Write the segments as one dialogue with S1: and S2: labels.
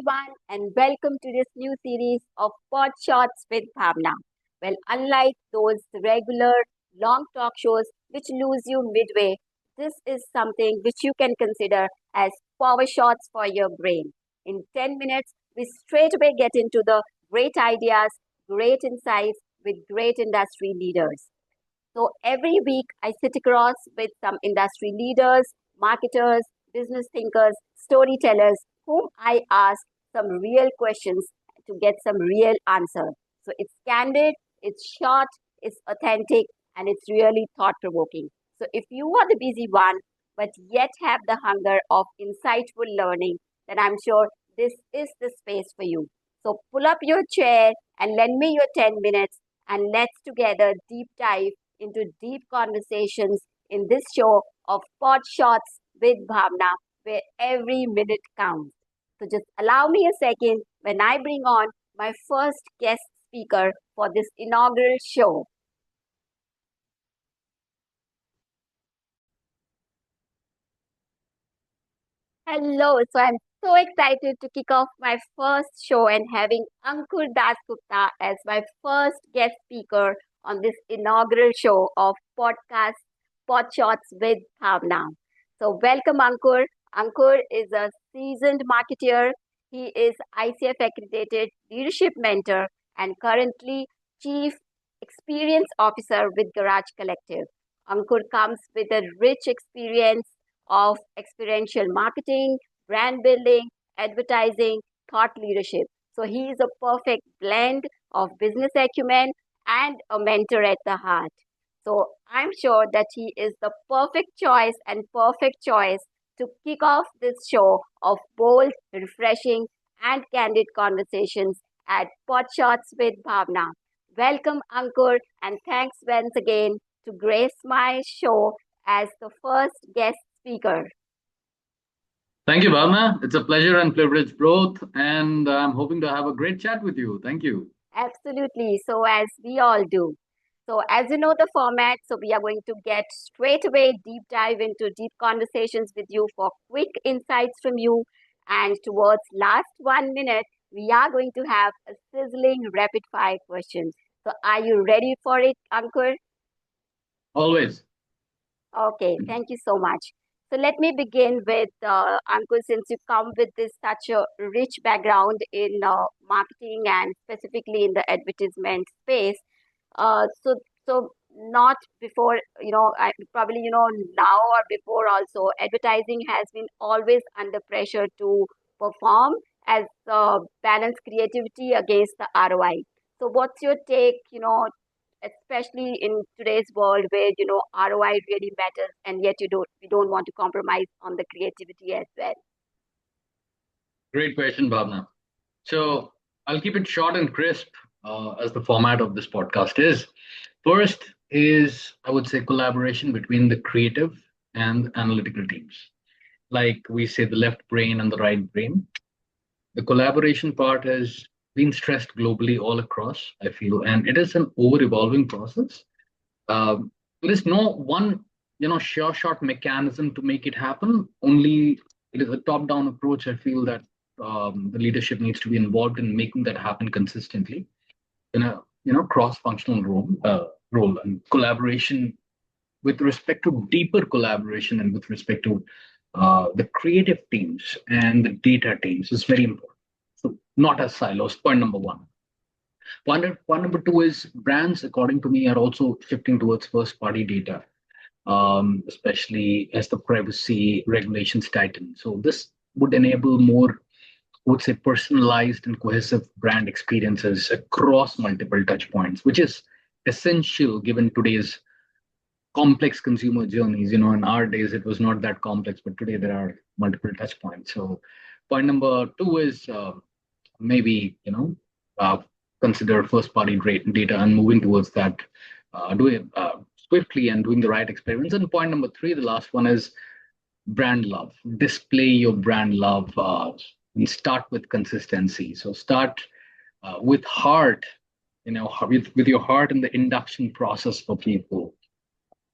S1: everyone, and welcome to this new series of Podshots with Bhawna. Well, unlike those regular long talk shows which lose you midway, this is something which you can consider as power shots for your brain. In 10 minutes, we straight away get into the great ideas, great insights with great industry leaders. So every week, I sit across with some industry leaders, marketers, business thinkers, storytellers, whom I ask some real questions to get some real answers. So it's candid, it's short, it's authentic, and it's really thought provoking. So if you are the busy one, but yet have the hunger of insightful learning, then I'm sure this is the space for you. So pull up your chair and lend me your 10 minutes and let's together deep dive into deep conversations in this show of Pod Shots with Bhavna, where every minute counts. So just allow me a second when I bring on my first guest speaker for this inaugural show. Hello, so I'm so excited to kick off my first show and having Ankoor Dasgupta as my first guest speaker on this inaugural show of podcast Podshots with Bhavna. So welcome Ankur. Ankur is a seasoned marketeer. He is ICF accredited leadership mentor and currently Chief Experience Officer with Garage Collective. Ankur comes with a rich experience of experiential marketing, brand building, advertising, thought leadership. So he is a perfect blend of business acumen and a mentor at the heart. So I'm sure that he is the perfect choice to kick off this show of bold, refreshing, and candid conversations at Podshots with Bhavna. Welcome, Ankur, and thanks once again to grace my show as the first guest speaker.
S2: Thank you, Bhavna. It's a pleasure and privilege both, and I'm hoping to have a great chat with you. Thank you.
S1: Absolutely. So, as we all do. So, as you know the format, so we are going to get straight away deep dive into deep conversations with you for quick insights from you. And towards last 1 minute, we are going to have a sizzling rapid fire questions. So, are you ready for it, Ankur?
S2: Always.
S1: Okay, thank you so much. So let me begin with Ankur, since you come with this such a rich background in marketing and specifically in the advertisement space. So not before, I probably, now or before also, advertising has been always under pressure to perform as balance creativity against the ROI. So what's your take, especially in today's world where ROI really matters, and yet you don't want to compromise on the creativity as well.
S2: Great question, Bhavna. So I'll keep it short and crisp, as the format of this podcast is. First is, I would say, collaboration between the creative and analytical teams. Like we say, the left brain and the right brain. The collaboration part has been stressed globally all across, I feel, and it is an over evolving process. There is no one, sure shot mechanism to make it happen. Only it is a top down approach. I feel that the leadership needs to be involved in making that happen consistently in a cross functional role and collaboration with respect to deeper collaboration and with respect to the creative teams and the data teams is very important. So not as silos. Point number one. Point number two is brands, according to me, are also shifting towards first party data, especially as the privacy regulations tighten. So this would enable more, I would say, personalized and cohesive brand experiences across multiple touch points, which is essential given today's complex consumer journeys. In our days, it was not that complex, but today there are multiple touch points. So point number two is maybe uh, consider first party data and moving towards that, doing swiftly and doing the right experiments. And point number three, the last one, is brand love. Display your brand love, and start with consistency. So start with heart, with your heart in the induction process for people.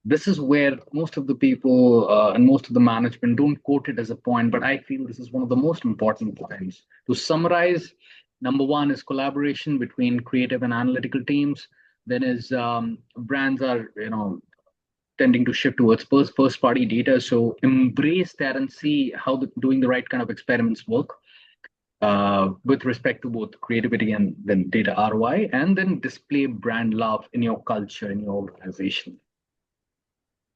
S2: This is where most of the people and most of the management don't quote it as a point, but I feel this is one of the most important points. To summarize, number one is collaboration between creative and analytical teams. Then is brands are tending to shift towards first party data. So embrace that and see how doing the right kind of experiments work with respect to both creativity and then data ROI, and then display brand love in your culture, in your organization.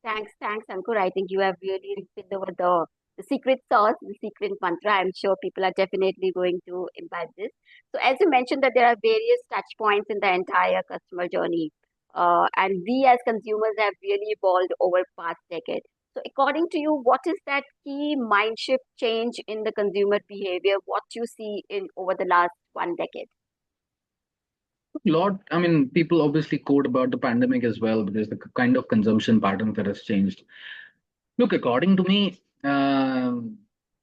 S1: Thanks, Ankur. I think you have really spilled over the secret sauce, the secret mantra. I'm sure people are definitely going to imbibe this. So, as you mentioned, that there are various touch points in the entire customer journey, and we as consumers have really evolved over past decade. So, according to you, what is that key mind shift change in the consumer behavior? What you see in over the last 1 decade?
S2: Lot, I mean, people obviously quote about the pandemic as well because the kind of consumption pattern that has changed. Look, according to me,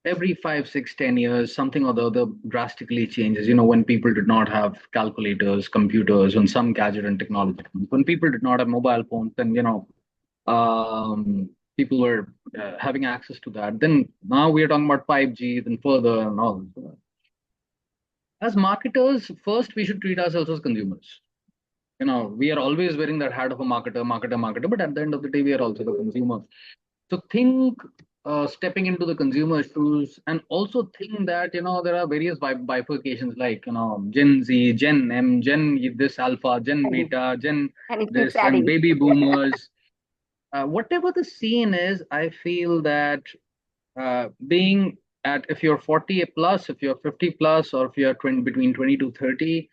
S2: every 5, 6, 10 years, something or the other drastically changes. When people did not have calculators, computers, when some gadget and technology, when people did not have mobile phones, then people were having access to that. Then now we are talking about 5G, then further and all. As marketers, first we should treat ourselves as consumers. We are always wearing that hat of a marketer, but at the end of the day, we are also the consumer. So think stepping into the consumer shoes, and also think that there are various bifurcations like Gen Z, Gen M, Gen this Alpha, Gen
S1: And
S2: Beta, Gen
S1: and it keeps
S2: this, and
S1: adding.
S2: baby boomers. Whatever the scene is, I feel that being at, if you're 40 plus, if you're 50 plus, or if you're between 20 to 30,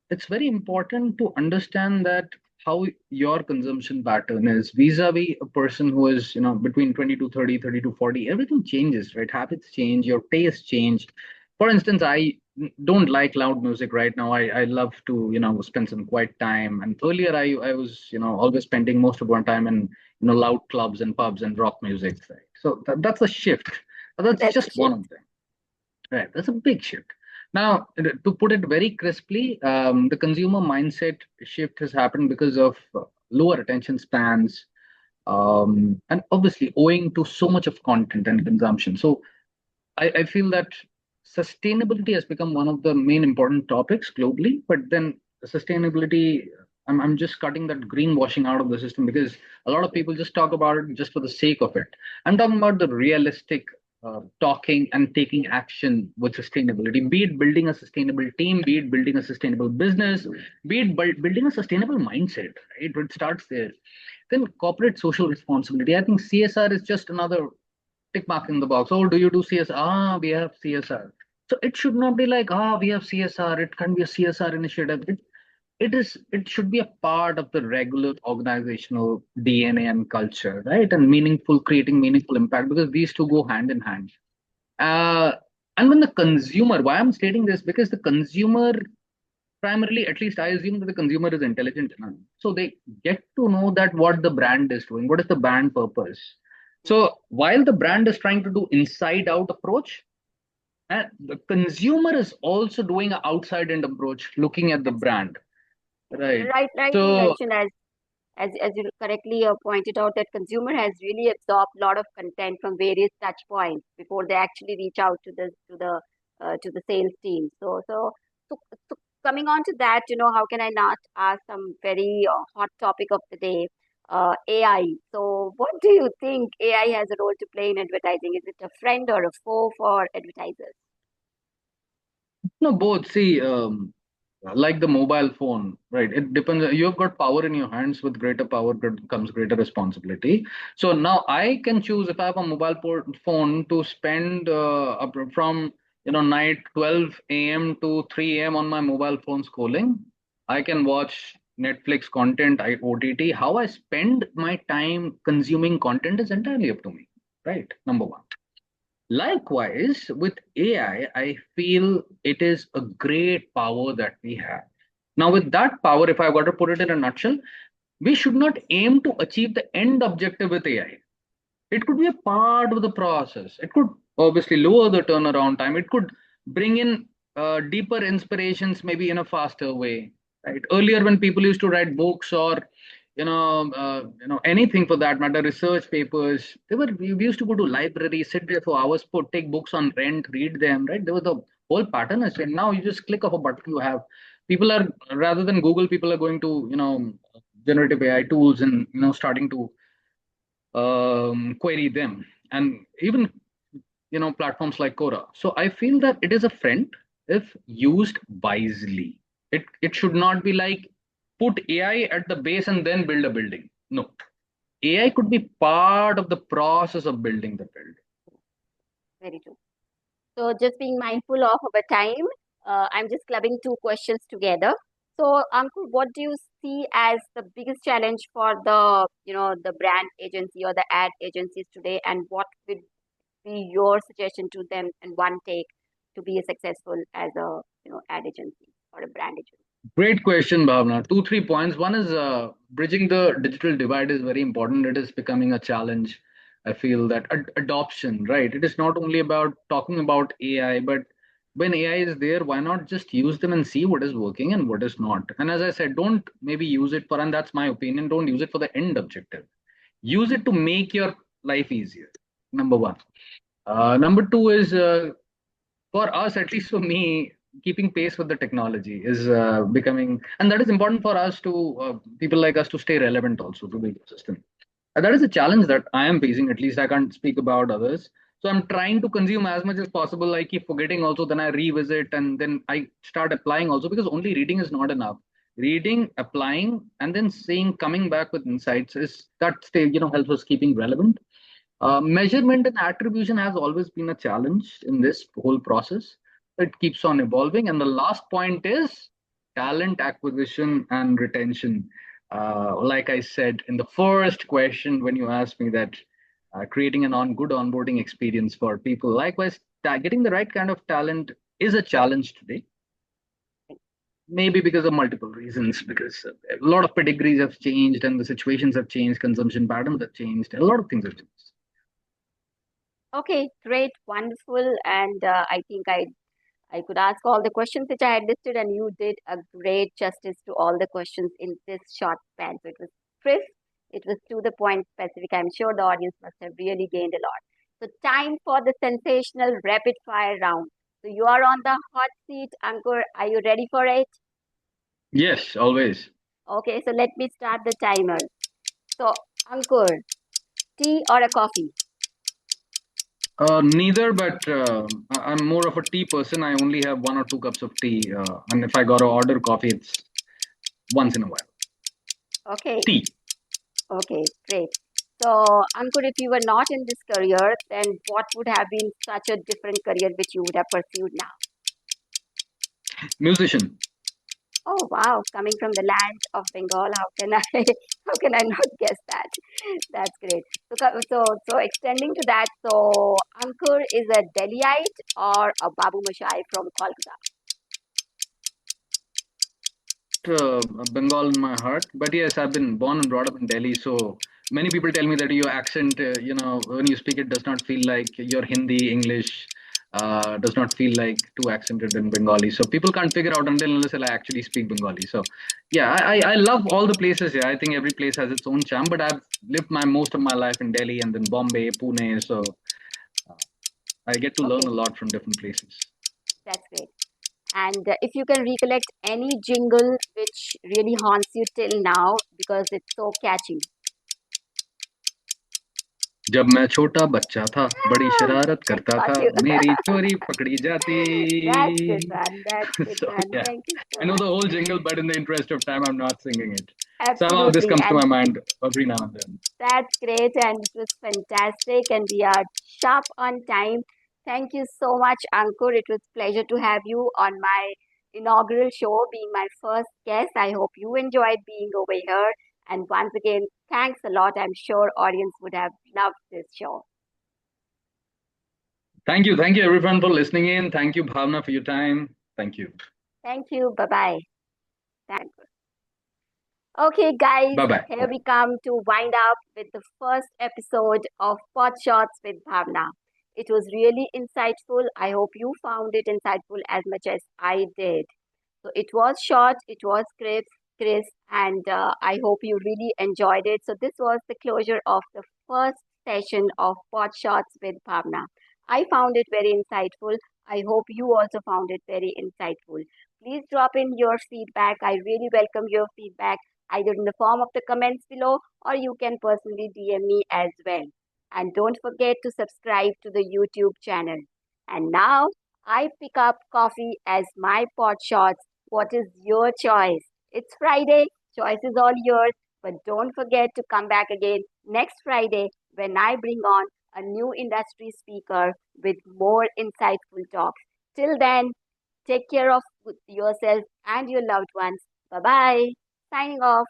S2: it's very important to understand that how your consumption pattern is vis-a-vis a person who is between 20 to 30, 30 to 40. Everything changes, right? Habits change, your tastes change. For instance, I don't like loud music right now. I love to spend some quiet time, and earlier I was always spending most of my time in loud clubs and pubs and rock music, right? So that's a shift. That's
S1: That's a
S2: just one
S1: shift.
S2: of them. Right, that's a big shift. Now, to put it very crisply, the consumer mindset shift has happened because of lower attention spans, and obviously owing to so much of content and consumption. So, I feel that sustainability has become one of the main important topics globally. But then, sustainability, I'm just cutting that greenwashing out of the system, because a lot of people just talk about it just for the sake of it. I'm talking about the realistic talking and taking action with sustainability, be it building a sustainable team, be it building a sustainable business, be it building a sustainable mindset, right? It starts there. Then corporate social responsibility. I think CSR is just another tick mark in the box. Oh, do you do CSR? Ah, we have CSR. So it should not be like, we have CSR. It can be a CSR initiative. It should be a part of the regular organizational DNA and culture, right? And creating meaningful impact, because these two go hand in hand. Uh, and when the consumer, why I'm stating this, because the consumer primarily, at least I assume that the consumer is intelligent enough. So they get to know that what the brand is doing, what is the brand purpose. So while the brand is trying to do inside out approach, and the consumer is also doing an outside in approach, looking at the brand, right?
S1: Rightly
S2: So
S1: mentioned, as you correctly pointed out, that consumer has really absorbed a lot of content from various touch points before they actually reach out to the sales team. So, so coming on to that, how can I not ask some very hot topic of the day, AI. So what do you think AI has a role to play in advertising? Is it a friend or a foe for advertisers?
S2: no, both. See, like the mobile phone, right? It depends. You've got power in your hands. With greater power comes greater responsibility. So now I can choose, if I have a phone, to spend from night 12 a.m. to 3 a.m. on my mobile phone scrolling. I can watch Netflix content, OTT. How I spend my time consuming content is entirely up to me, right? Number one. Likewise, with AI, I feel it is a great power that we have. Now, with that power, if I were to put it in a nutshell, we should not aim to achieve the end objective with AI. It could be a part of the process. It could obviously lower the turnaround time. It could bring in deeper inspirations, maybe in a faster way. Right? Earlier, when people used to write books or anything for that matter, research papers. We used to go to library, sit there for hours, take books on rent, read them, right? There was the whole pattern. And now you just click of a button, you have people are, rather than Google, people are going to generative AI tools and starting to query them, and even platforms like Quora. So I feel that it is a friend if used wisely. It should not be like put AI at the base and then build a building. No, AI could be part of the process of building the building.
S1: Very true. So just being mindful of our time, I'm just clubbing two questions together. So, Ankur, what do you see as the biggest challenge for the brand agency or the ad agencies today, and what would be your suggestion to them and one take to be successful as a ad agency or a brand agency?
S2: Great question, Bhavna. Two, 3 points. One is bridging the digital divide is very important. It is becoming a challenge. I feel that adoption, right? It is not only about talking about AI, but when AI is there, why not just use them and see what is working and what is not? And as I said, don't maybe use it for, and that's my opinion, don't use it for the end objective. Use it to make your life easier. Number one. Number two is for us, at least for me, keeping pace with the technology is becoming, and that is important for us to people like us to stay relevant also to the ecosystem. And that is a challenge that I am facing. At least I can't speak about others. So I'm trying to consume as much as possible. I keep forgetting also, then I revisit and then I start applying also, because only reading is not enough. Reading, applying, and then seeing, coming back with insights is that stay, helps us keeping relevant. Measurement and attribution has always been a challenge in this whole process. It keeps on evolving. And the last point is talent acquisition and retention. Like I said in the first question, when you asked me that creating an good onboarding experience for people, likewise, getting the right kind of talent is a challenge today. Maybe because of multiple reasons, because a lot of pedigrees have changed and the situations have changed, consumption patterns have changed, a lot of things have changed.
S1: Okay, great, wonderful, and I think I could ask all the questions which I had listed, and you did a great justice to all the questions in this short span. So it was crisp, it was to the point, specific. I'm sure the audience must have really gained a lot. So time for the sensational rapid fire round. So you are on the hot seat, Ankur. Are you ready for it?
S2: Yes, always.
S1: Okay, so let me start the timer. So Ankur, tea or a coffee?
S2: Neither, but I'm more of a tea person. I only have 1 or 2 cups of tea, and if I got to order coffee, it's once in a while.
S1: Okay,
S2: Tea.
S1: okay, great. So, Ankur, if you were not in this career, then what would have been such a different career which you would have pursued now?
S2: Musician.
S1: Oh wow, coming from the land of Bengal, how can I how can I not guess that? That's great. So extending to that, so Ankur is a Delhiite or a Babu Mashai from Kolkata?
S2: Bengal in my heart, but yes, I've been born and brought up in Delhi. So many people tell me that your accent, when you speak, it does not feel like your Hindi, English, does not feel like too accented in Bengali. So people can't figure out until unless I actually speak Bengali. So yeah, I love all the places. Yeah, I think every place has its own charm. But I've lived my most of my life in Delhi and then Bombay, Pune. So uh, I get to learn
S1: Okay,
S2: a lot from different places.
S1: that's great. And if you can recollect any jingle which really haunts you till now because it's so catchy.
S2: जब मैं छोटा बच्चा था बड़ी
S1: Ah,
S2: शरारत
S1: I
S2: करता
S1: got
S2: था
S1: you.
S2: मेरी चोरी पकड़ी
S1: That's good
S2: जाती.
S1: one. That's good
S2: So
S1: one.
S2: yeah,
S1: Thank you
S2: I
S1: so
S2: know
S1: much.
S2: the whole jingle, but in the interest of time, I'm not singing it. Somehow this
S1: Absolutely.
S2: comes to
S1: And
S2: my mind every now and then.
S1: that's great. And it was fantastic. And we are sharp on time. Thank you so much, Ankur. It was pleasure to have you on my inaugural show, being my first guest. I hope you enjoyed being over here. And once again, thanks a lot. I'm sure audience would have loved this show.
S2: Thank you everyone for listening in. Thank you, Bhavna, for your time. Thank you.
S1: Thank you. Bye bye. Thanks. Okay, guys,
S2: Bye bye.
S1: here we come to wind up with the first episode of Podshots with Bhavna. It was really insightful. I hope you found it insightful as much as I did. So it was short, it was crisp, Chris, and I hope you really enjoyed it. So, this was the closure of the first session of Podshots with Bhavna. I found it very insightful. I hope you also found it very insightful. Please drop in your feedback. I really welcome your feedback either in the form of the comments below or you can personally DM me as well. And don't forget to subscribe to the YouTube channel. And now I pick up coffee as my pot shots. What is your choice? It's Friday, choice is all yours. But don't forget to come back again next Friday when I bring on a new industry speaker with more insightful talks. Till then, take care of yourself and your loved ones. Bye bye. Signing off.